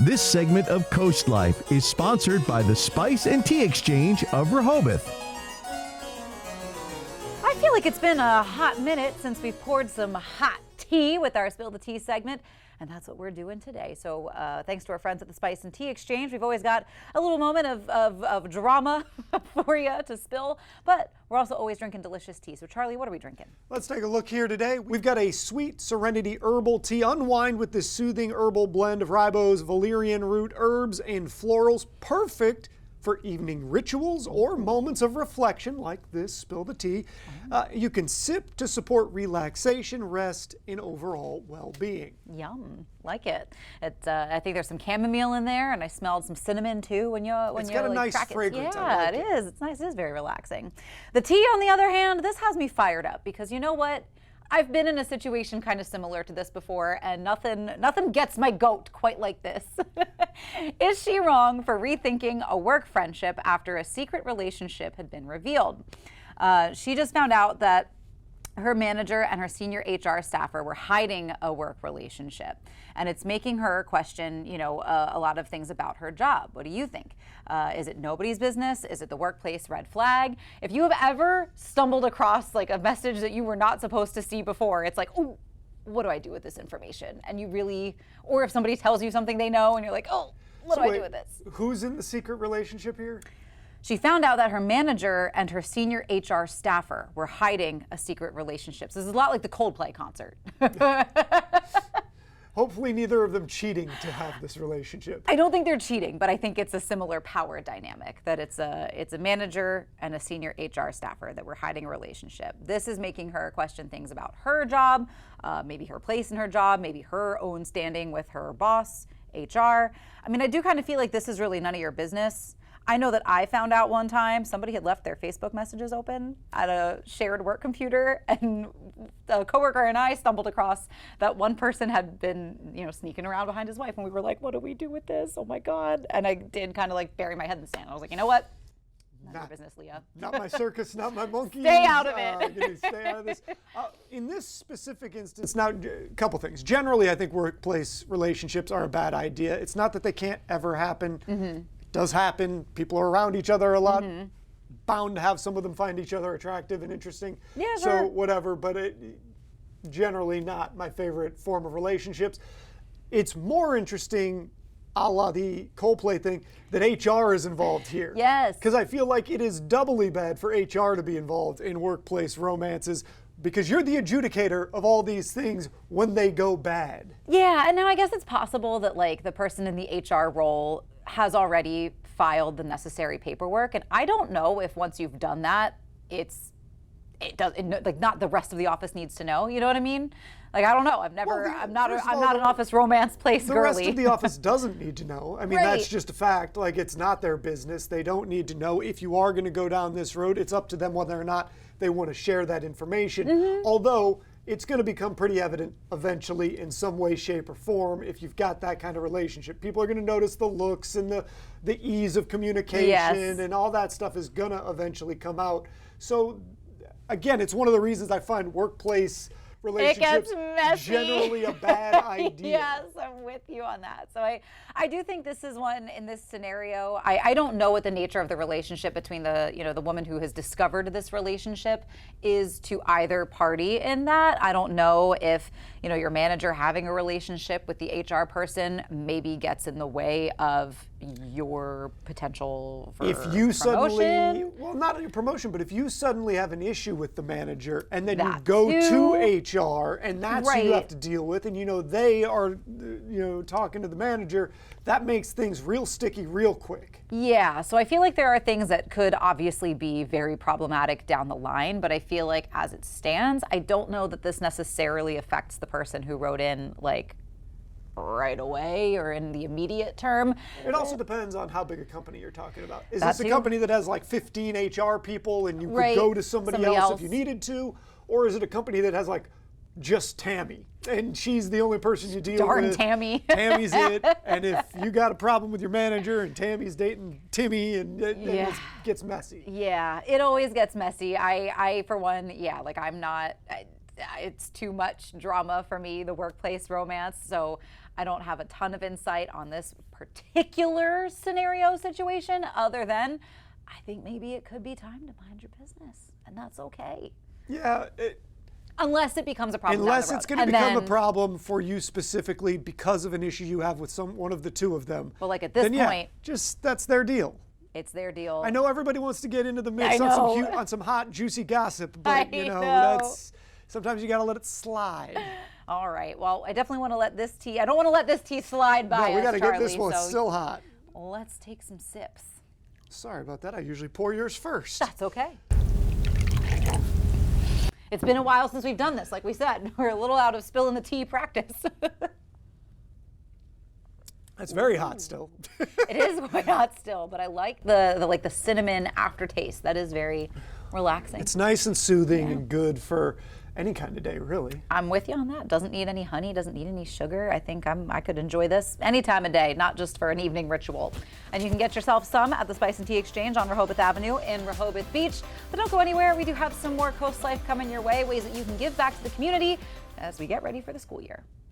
This segment of CoastLife is sponsored by the Spice and Tea Exchange of Rehoboth. I feel like it's been a hot minute since we poured some hot tea with our Spill the Tea segment, and that's what we're doing today. So thanks to our friends at the Spice and Tea Exchange, we've always got a little moment of drama for you to spill, but we're also always drinking delicious tea. So Charlie, what are we drinking? Let's take a look here today. We've got a sweet Serenity herbal tea. Unwind with this soothing herbal blend of ribose, valerian root, herbs, and florals. Perfect for evening rituals or moments of reflection like this Spill the Tea. You can sip to support relaxation, rest, and overall well-being. Yum, like it. I think there's some chamomile in there, and I smelled some cinnamon too when you It's got a nice crack fragrance. Yeah, I like it is. It's nice. It is very relaxing. The tea, on the other hand, this has me fired up because you know what? I've been in a situation kind of similar to this before, and nothing gets my goat quite like this. Is she wrong for rethinking a work friendship after a secret relationship had been revealed? She just found out that her manager and her senior HR staffer were hiding a work relationship, and it's making her question, a lot of things about her job. What do you think? Is it nobody's business? Is it the workplace red flag? If you have ever stumbled across like a message that you were not supposed to see before, it's like, oh, what do I do with this information? And you really, or if somebody tells you something they know and you're like, oh, what do I do with this? Who's in the secret relationship here? She found out that her manager and her senior HR staffer were hiding a secret relationship. So this is a lot like the Coldplay concert. Hopefully neither of them cheating to have this relationship. I don't think they're cheating, but I think it's a similar power dynamic, that it's a manager and a senior HR staffer that were hiding a relationship. This is making her question things about her job, maybe her place in her job, maybe her own standing with her boss, HR. I mean, I do kind of feel like this is really none of your business. I know that I found out one time somebody had left their Facebook messages open at a shared work computer, and a coworker and I stumbled across that one person had been, sneaking around behind his wife, and we were like, what do we do with this? Oh my God. And I did kind of like bury my head in the sand. I was like, you know what? None of your business, Leah. Not my circus, not my monkey. Stay out of it. Stay out of this. In this specific instance, now, a couple things. Generally, I think workplace relationships are a bad idea. It's not that they can't ever happen. Mm-hmm. Does happen. People are around each other a lot. Mm-hmm. Bound to have some of them find each other attractive and interesting. Yeah, so sure. Whatever, but generally not my favorite form of relationships. It's more interesting, a la the Coldplay thing, that HR is involved here. Yes. Because I feel like it is doubly bad for HR to be involved in workplace romances, because you're the adjudicator of all these things when they go bad. Yeah, and now I guess it's possible that like the person in the HR role has already filed the necessary paperwork, and I don't know if once you've done that, not the rest of the office needs to know. You know what I mean? Like, I don't know. I'm not an office romance place girly. The rest of the office doesn't need to know. I mean, right. That's just a fact. Like, it's not their business. They don't need to know. If you are going to go down this road, it's up to them whether or not they want to share that information. Mm-hmm. Although it's going to become pretty evident eventually in some way, shape, or form if you've got that kind of relationship. People are going to notice the looks and the ease of communication, yes, and all that stuff is going to eventually come out. So again, it's one of the reasons I find workplace relationships generally a bad idea. Yes, I'm with you on that. So I do think this is one in this scenario. I don't know what the nature of the relationship between the woman who has discovered this relationship is to either party in that. I don't know if your manager having a relationship with the HR person maybe gets in the way of your potential for if you promotion. Suddenly, well, not your promotion, but if you suddenly have an issue with the manager and then you go to HR and that's who you have to deal with, and they are talking to the manager, that makes things real sticky real quick. Yeah, so I feel like there are things that could obviously be very problematic down the line, but I feel like as it stands, I don't know that this necessarily affects the person who wrote in like right away or in the immediate term. It also depends on how big a company you're talking about. Is this a company that has like 15 HR people and you could go to somebody else if you needed to? Or is it a company that has like just Tammy and she's the only person you deal Darn with? Tammy. Tammy's it. And if you got a problem with your manager and Tammy's dating Timmy and it gets messy. Yeah, it always gets messy. I for one, I'm not, it's too much drama for me, the workplace romance. So I don't have a ton of insight on this particular scenario situation other than I think maybe it could be time to mind your business, and that's okay. Yeah. Unless it becomes a problem. Unless down the it's road. going to become a then, problem for you specifically because of an issue you have with one of the two of them. Well, like at this then point, just that's their deal. it's their deal. I know everybody wants to get into the mix I know. on some hot, juicy gossip, but I you know, know. that's sometimes you got to let it slide. All right. Well, I definitely want to let this tea. I don't want to let this tea slide by. No, we got to get Charlie, this one so still hot. let's take some sips. Sorry about that. I usually pour yours first. That's okay. It's been a while since we've done this. Like we said, we're a little out of spilling the tea practice. It's very hot still. It is quite hot still, but I like the cinnamon aftertaste. That is very relaxing. It's nice and soothing and good for any kind of day, really. I'm with you on that. Doesn't need any honey, doesn't need any sugar. I think I could enjoy this any time of day, not just for an evening ritual. And you can get yourself some at the Spice and Tea Exchange on Rehoboth Avenue in Rehoboth Beach. But don't go anywhere. We do have some more Coast Life coming your way, ways that you can give back to the community as we get ready for the school year.